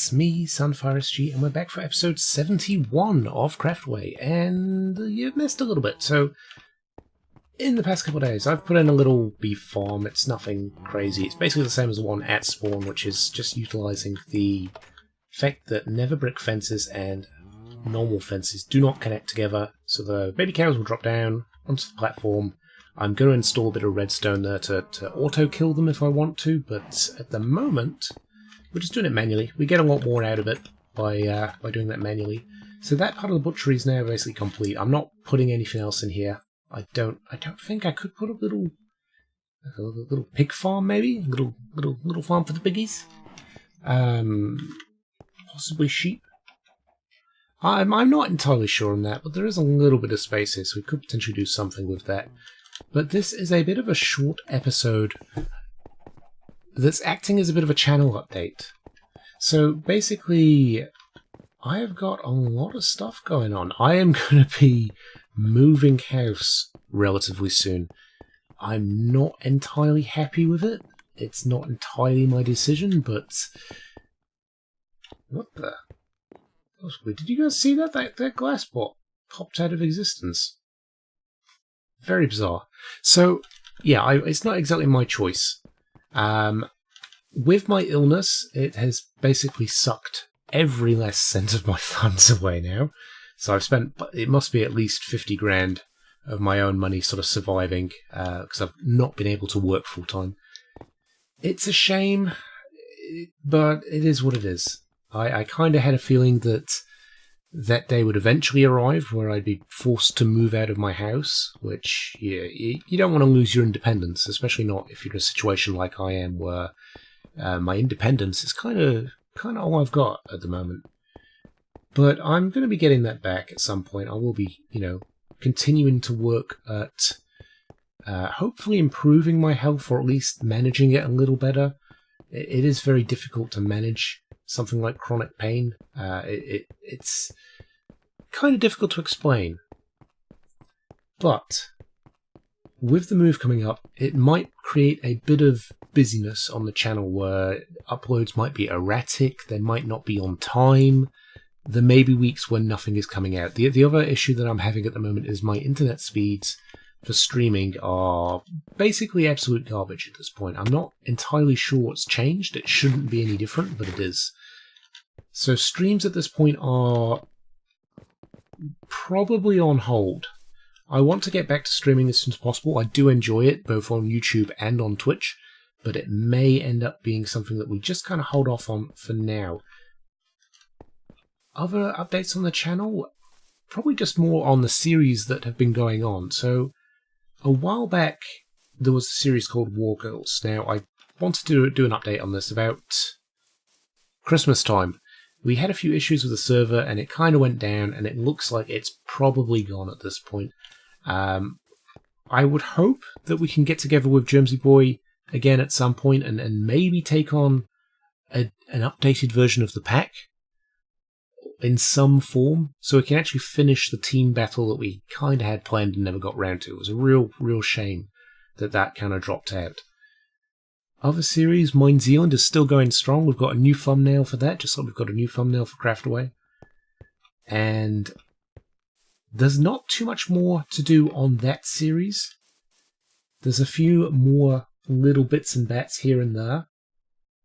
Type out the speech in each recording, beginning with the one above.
it's me, Sunfire SG, and we're back for episode 71 of Craftaway, and you've missed a little bit. So, in the past couple of days, I've put in a little beef farm. It's nothing crazy. It's basically the same as the one at spawn, which is just utilising the fact that nether brick fences and normal fences do not connect together, so the baby cows will drop down onto the platform. I'm going to install a bit of redstone there to auto-kill them if I want to, but at the moment, we're just doing it manually. We get a lot more out of it by doing that manually. So that part of the butchery is now basically complete. I'm not putting anything else in here. I don't think I could put a little pig farm, maybe? A little farm for the piggies? Possibly sheep? I'm not entirely sure on that, but there is a little bit of space here, so we could potentially do something with that. But this is a bit of a short episode that's acting as a bit of a channel update. So basically, I have got a lot of stuff going on. I am going to be moving house relatively soon. I'm not entirely happy with it. It's not entirely my decision, but... What the... Did you guys see that? That glass bot popped out of existence. Very bizarre. So, yeah, it's not exactly my choice. With my illness, it has basically sucked every last cent of my funds away now. So I've spent, it must be at least 50 grand of my own money sort of surviving, because I've not been able to work full time. It's a shame, but it is what it is. I kind of had a feeling that that day would eventually arrive where I'd be forced to move out of my house, which, yeah, you don't want to lose your independence, especially not if you're in a situation like I am where my independence is kind of all I've got at the moment. But I'm going to be getting that back at some point. I will be, continuing to work at hopefully improving my health, or at least managing it a little better. It is very difficult to manage something like chronic pain. It's kind of difficult to explain. But with the move coming up, it might create a bit of busyness on the channel where uploads might be erratic, they might not be on time, there may be weeks when nothing is coming out. The other issue that I'm having at the moment is my internet speeds for streaming are basically absolute garbage at this point. I'm not entirely sure what's changed. It shouldn't be any different, but it is. So streams at this point are probably on hold. I want to get back to streaming as soon as possible. I do enjoy it, both on YouTube and on Twitch, but it may end up being something that we just kind of hold off on for now. Other updates on the channel? Probably just more on the series that have been going on. So, a while back, there was a series called War Girls. Now, I wanted to do an update on this about Christmas time. We had a few issues with the server, and it kind of went down, and it looks like it's probably gone at this point. I would hope that we can get together with Germsy Boy again at some point, and maybe take on an updated version of the pack in some form, so we can actually finish the team battle that we kind of had planned and never got round to. It was a real shame that kind of dropped out. Other series, Mine Zealand is still going strong. We've got a new thumbnail for that, just like we've got a new thumbnail for Craftaway. And there's not too much more to do on that series. There's a few more little bits and bats here and there,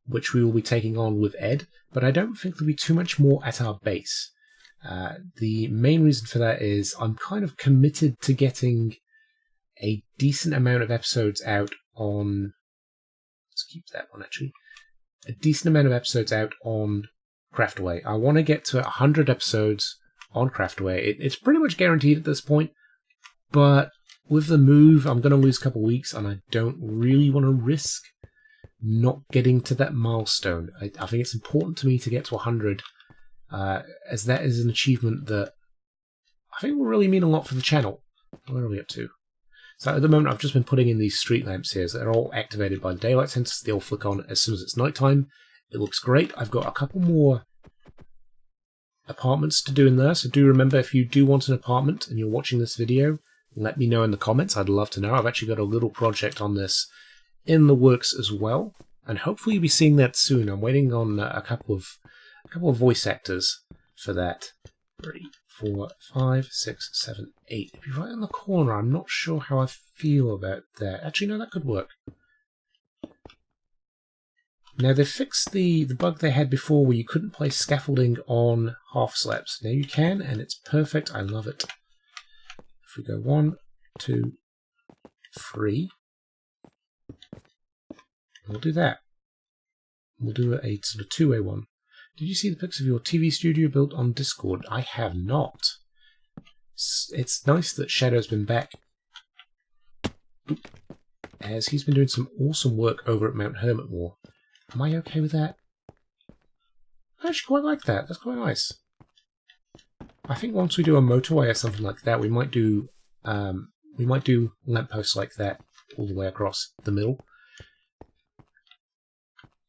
which we will be taking on with Ed, but I don't think there'll be too much more at our base. The main reason for that is I'm kind of committed to getting a decent amount of episodes out on... Let's keep that one, actually. A decent amount of episodes out on Craftaway. I want to get to 100 episodes on Craftaway. It's pretty much guaranteed at this point, but with the move, I'm going to lose a couple of weeks, and I don't really want to risk not getting to that milestone. I think it's important to me to get to 100, as that is an achievement that I think will really mean a lot for the channel. Where are we up to? So at the moment, I've just been putting in these street lamps here. So they're all activated by the daylight sensors. They all flick on as soon as it's nighttime. It looks great. I've got a couple more apartments to do in there. So do remember, if you do want an apartment and you're watching this video, let me know in the comments. I'd love to know. I've actually got a little project on this in the works as well, and hopefully you'll be seeing that soon. I'm waiting on a couple of couple of voice actors for that. 3, 4, 5, 6, 7, 8. It'd be right on the corner. I'm not sure how I feel about that. Actually, no, that could work. Now, they fixed the bug they had before where you couldn't place scaffolding on half slabs. Now you can, and it's perfect. I love it. If we go 1, 2, 3, we'll do that. We'll do a sort of two-way one. Did you see the pics of your TV studio built on Discord? I have not. It's nice that Shadow's been back, as he's been doing some awesome work over at Mount Hermitmore. Am I okay with that? I actually quite like that. That's quite nice. I think once we do a motorway or something like that, we might do lampposts like that all the way across the middle.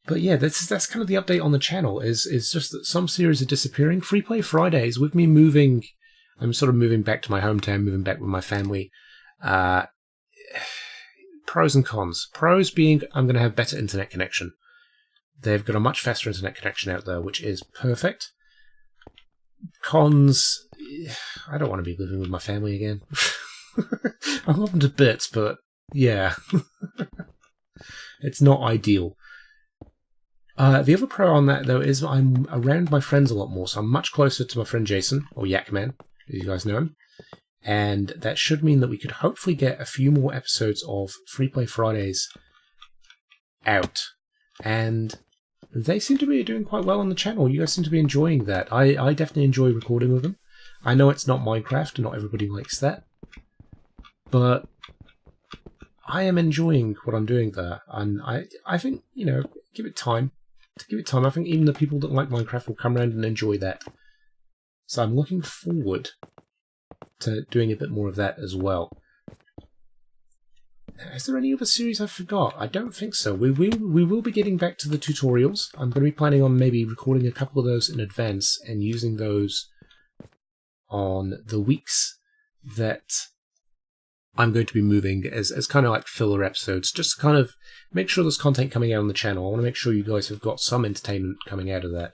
But yeah, that's kind of the update on the channel. Is just that some series are disappearing. Free Play Fridays, with me moving, I'm sort of moving back to my hometown, moving back with my family. Pros and cons. Pros being I'm going to have better internet connection. They've got a much faster internet connection out there, which is perfect. Cons, I don't want to be living with my family again. I love them to bits, but yeah, it's not ideal. The other pro on that, though, is I'm around my friends a lot more, so I'm much closer to my friend Jason, or Yakman, as you guys know him. And that should mean that we could hopefully get a few more episodes of Free Play Fridays out. And they seem to be doing quite well on the channel. You guys seem to be enjoying that. I definitely enjoy recording with them. I know it's not Minecraft, and not everybody likes that. But I am enjoying what I'm doing there. And I think, you know, give it time. To give it time, I think even the people that like Minecraft will come around and enjoy that. So I'm looking forward to doing a bit more of that as well. Is there any other series I forgot? I don't think so. We will be getting back to the tutorials. I'm going to be planning on maybe recording a couple of those in advance and using those on the weeks that I'm going to be moving as kind of like filler episodes, just to kind of make sure there's content coming out on the channel. I want to make sure you guys have got some entertainment coming out of that.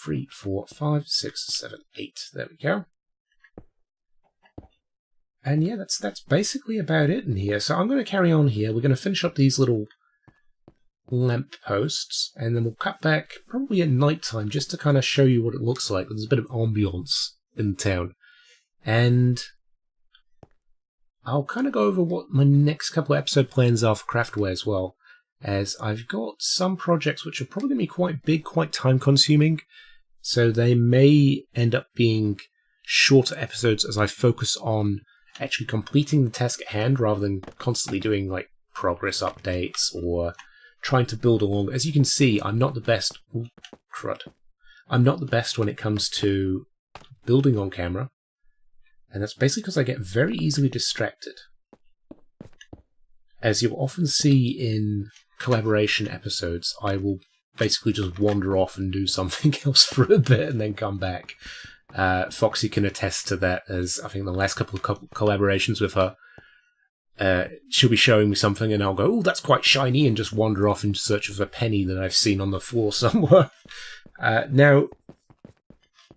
3, 4, 5, 6, 7, 8. There we go. And yeah, that's basically about it in here. So I'm going to carry on here. We're going to finish up these little lamp posts, and then we'll cut back probably at night time just to kind of show you what it looks like. There's a bit of ambience in the town. And I'll kind of go over what my next couple of episode plans are for Craftaway as well, as I've got some projects which are probably going to be quite big, quite time-consuming, so they may end up being shorter episodes as I focus on actually completing the task at hand rather than constantly doing like progress updates or trying to build along. As you can see, I'm not the best. Ooh, crud. I'm not the best when it comes to building on camera. And that's basically because I get very easily distracted. As you'll often see in collaboration episodes, I will basically just wander off and do something else for a bit and then come back. Foxy can attest to that, as I think the last couple of collaborations with her, she'll be showing me something and I'll go, oh, that's quite shiny, and just wander off in search of a penny that I've seen on the floor somewhere. Now,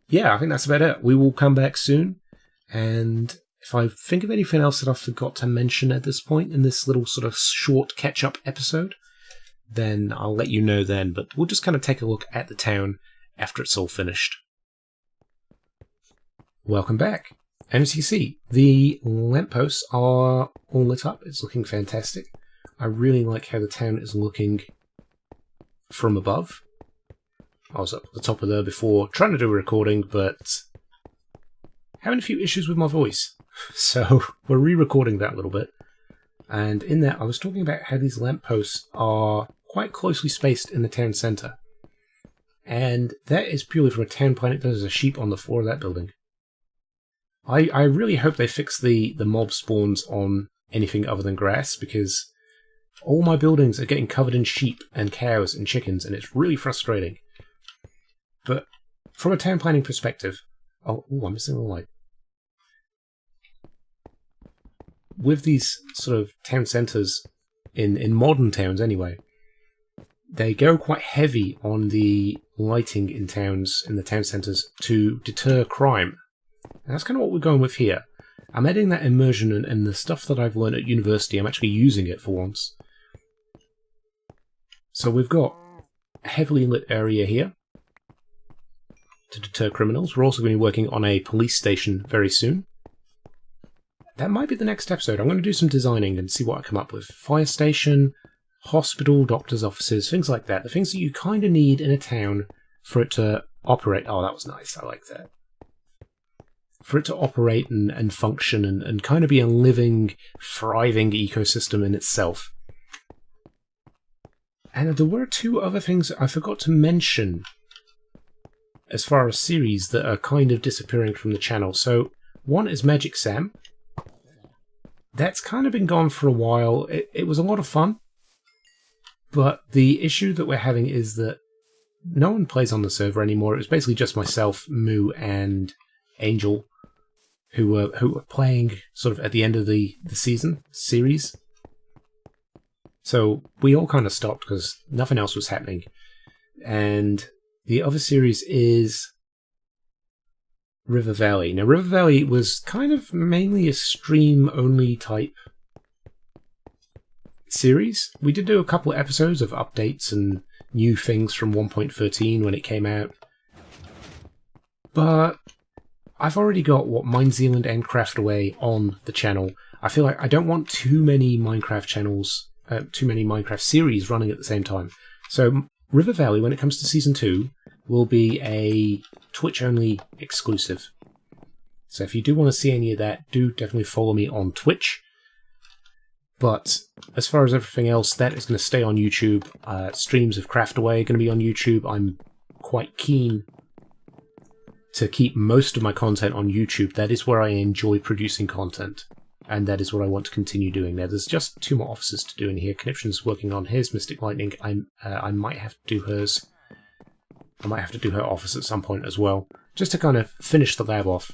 yeah, I think that's about it. We will come back soon. And if I think of anything else that I forgot to mention at this point in this little sort of short catch-up episode, then I'll let you know then. But we'll just kind of take a look at the town after it's all finished. Welcome back. And as you can see, the lampposts are all lit up. It's looking fantastic. I really like how the town is looking from above. I was up at the top of there before trying to do a recording, but having a few issues with my voice. So we're re-recording that a little bit. And in that, I was talking about how these lampposts are quite closely spaced in the town centre. And that is purely from a town planet. There's a sheep on the floor of that building. I really hope they fix the mob spawns on anything other than grass, because all my buildings are getting covered in sheep and cows and chickens, and it's really frustrating. But from a town planning perspective, oh, I'm missing the light. With these sort of town centres, in modern towns anyway, they go quite heavy on the lighting in towns, in the town centres, to deter crime. And that's kind of what we're going with here. I'm adding that immersion and the stuff that I've learned at university, I'm actually using it for once. So we've got a heavily lit area here to deter criminals. We're also going to be working on a police station very soon. That might be the next episode. I'm going to do some designing and see what I come up with. Fire station, hospital, doctor's offices, things like that. The things that you kind of need in a town for it to operate. Oh, that was nice. I like that. For it to operate and function and kind of be a living, thriving ecosystem in itself. And there were two other things I forgot to mention as far as series that are kind of disappearing from the channel. So one is Magic Sam. That's kind of been gone for a while. It was a lot of fun. But the issue that we're having is that no one plays on the server anymore. It was basically just myself, Moo, and Angel who were playing sort of at the end of the series. So we all kind of stopped because nothing else was happening. And the other series is River Valley. Now, River Valley was kind of mainly a stream-only type series. We did do a couple of episodes of updates and new things from 1.13 when it came out. But I've already got, Mind Zealand and Craftaway on the channel. I feel like I don't want too many Minecraft channels, too many Minecraft series running at the same time. So River Valley, when it comes to Season 2, will be a Twitch-only exclusive. So if you do want to see any of that, do definitely follow me on Twitch. But as far as everything else, that is going to stay on YouTube. Streams of Craftaway are going to be on YouTube. I'm quite keen to keep most of my content on YouTube. That is where I enjoy producing content. And that is what I want to continue doing there. There's just 2 more offices to do in here. Conniption's working on his Mystic Lightning. I might have to do hers. I might have to do her office at some point as well, just to kind of finish the lab off.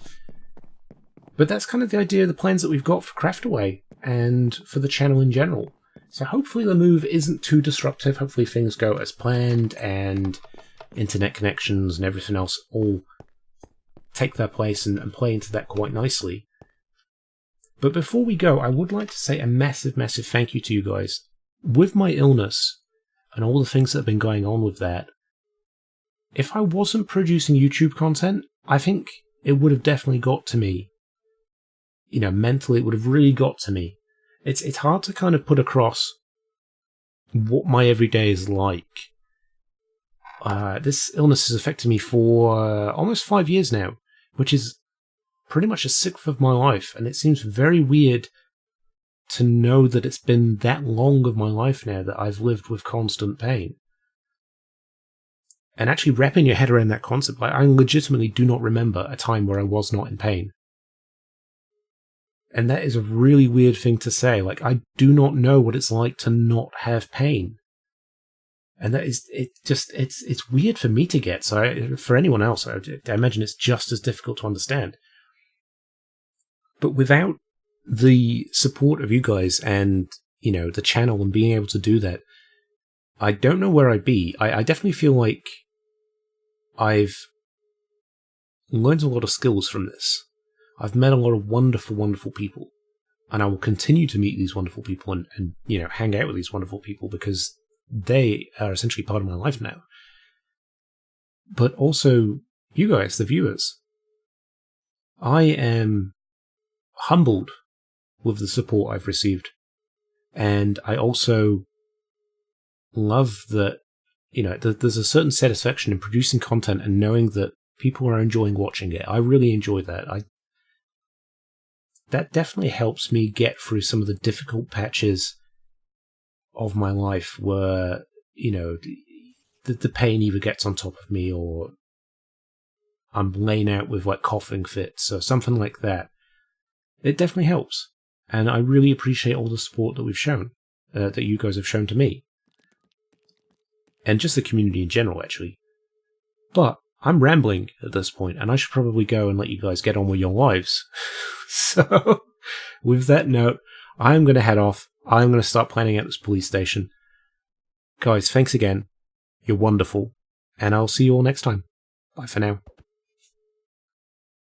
But that's kind of the idea, the plans that we've got for Craftaway and for the channel in general. So hopefully the move isn't too disruptive. Hopefully things go as planned and internet connections and everything else all take their place and play into that quite nicely. But before we go, I would like to say a massive, massive thank you to you guys. With my illness and all the things that have been going on with that, if I wasn't producing YouTube content, I think it would have definitely got to me. You know, mentally, it would have really got to me. It's hard to kind of put across what my everyday is like. This illness has affected me for almost 5 years now, which is pretty much a sixth of my life, and it seems very weird to know that it's been that long of my life now that I've lived with constant pain. And actually wrapping your head around that concept, I legitimately do not remember a time where I was not in pain. And that is a really weird thing to say. Like, I do not know what it's like to not have pain. And that is, it's weird for me to get. So for anyone else, I imagine it's just as difficult to understand. But without the support of you guys and, you know, the channel and being able to do that, I don't know where I'd be. I definitely feel like I've learned a lot of skills from this. I've met a lot of wonderful, wonderful people. And I will continue to meet these wonderful people and you know, hang out with these wonderful people because they are essentially part of my life now. But also, you guys, the viewers. I am humbled with the support I've received. And I also love that, you know, there's a certain satisfaction in producing content and knowing that people are enjoying watching it. I really enjoy that. That definitely helps me get through some of the difficult patches of my life where, you know, the pain either gets on top of me or I'm laying out with like coughing fits or something like that. It definitely helps. And I really appreciate all the support that we've shown, that you guys have shown to me. And just the community in general, actually. But I'm rambling at this point, and I should probably go and let you guys get on with your lives. So, with that note, I'm going to head off. I'm going to start planning out this police station. Guys, thanks again. You're wonderful. And I'll see you all next time. Bye for now.